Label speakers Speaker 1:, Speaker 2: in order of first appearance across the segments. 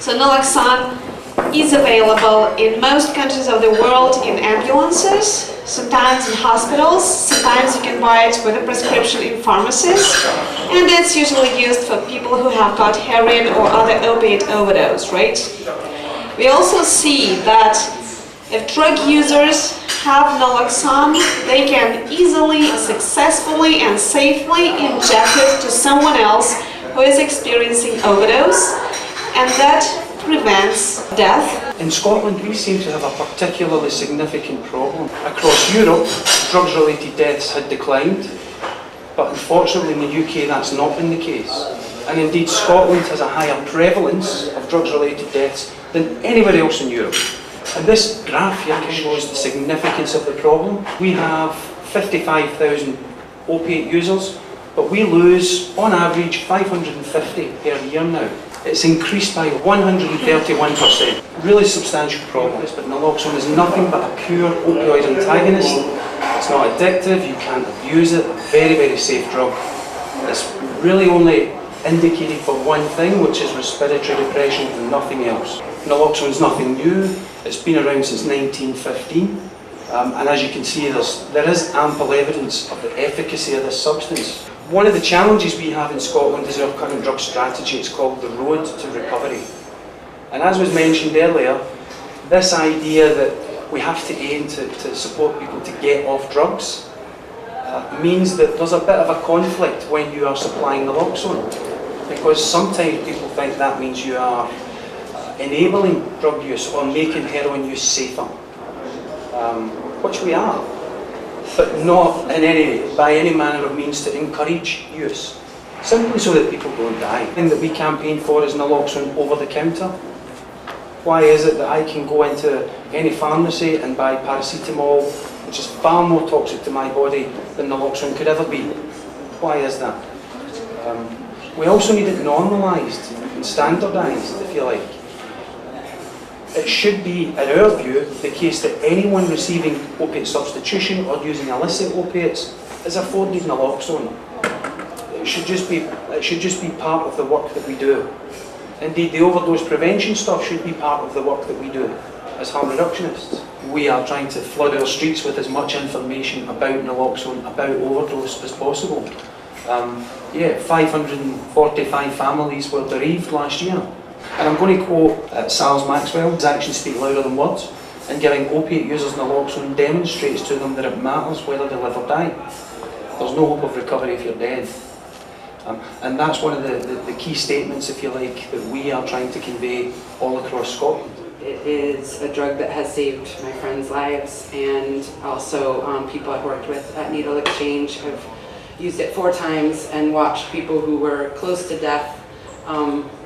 Speaker 1: So naloxone is available in most countries of the world in ambulances, sometimes in hospitals, sometimes you can buy it with a prescription in pharmacies, and it's usually used for people who have got heroin or other opiate overdose, right? We also see that if drug users have naloxone, they can easily, successfully and safely inject it to someone else who is experiencing overdose, and that prevents death.
Speaker 2: In Scotland, we seem to have a particularly significant problem. Across Europe, drugs-related deaths had declined, but unfortunately in the UK that's not been the case. And indeed, Scotland has a higher prevalence of drugs-related deaths than anywhere else in Europe. And this graph here shows the significance of the problem. We have 55,000 opiate users, but we lose, on average, 550 per year now. It's increased by 131%. Really substantial problems, but naloxone is nothing but a pure opioid antagonist. It's not addictive, you can't abuse it, a very, very safe drug. It's really only indicated for one thing, which is respiratory depression and nothing else. Naloxone is nothing new, it's been around since 1915, and as you can see there is ample evidence of the efficacy of this substance. One of the challenges we have in Scotland is our current drug strategy. It's called the Road to Recovery. And as was mentioned earlier, this idea that we have to aim to support people to get off drugs means that there's a bit of a conflict when you are supplying naloxone. Because sometimes people think that means you are enabling drug use or making heroin use safer, which we are, but not by any manner of means to encourage use, simply so that people don't die. The thing that we campaign for is naloxone over the counter. Why is it that I can go into any pharmacy and buy paracetamol, which is far more toxic to my body than naloxone could ever be? Why is that? We also need it normalised and standardised, if you like. It should be, in our view, the case that anyone receiving opiate substitution or using illicit opiates is afforded naloxone. It should just be part of the work that we do. Indeed, the overdose prevention stuff should be part of the work that we do as harm reductionists. We are trying to flood our streets with as much information about naloxone, about overdose as possible. 545 families were bereaved last year. And I'm going to quote Charles Maxwell: "His actions speak louder than words, and giving opiate users naloxone demonstrates to them that it matters whether they live or die. There's no hope of recovery if you're dead." And that's one of the key statements, if you like, that we are trying to convey all across Scotland.
Speaker 3: It is a drug that has saved my friends' lives, and also people I've worked with at Needle Exchange have used it 4 times and watched people who were close to death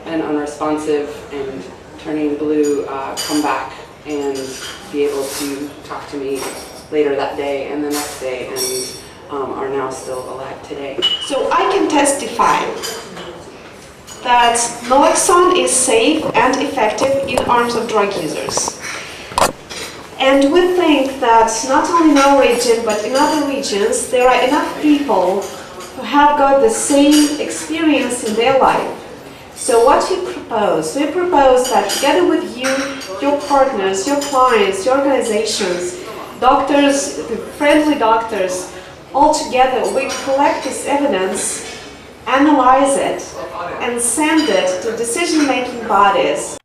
Speaker 3: and unresponsive and turning blue come back and be able to talk to me later that day and the next day, and are now still alive today.
Speaker 1: So I can testify that naloxone is safe and effective in arms of drug users. And we think that not only in our region but in other regions there are enough people who have got the same experience in their life. So what we propose that together with you, your partners, your clients, your organizations, doctors, friendly doctors, all together we collect this evidence, analyze it, and send it to decision-making bodies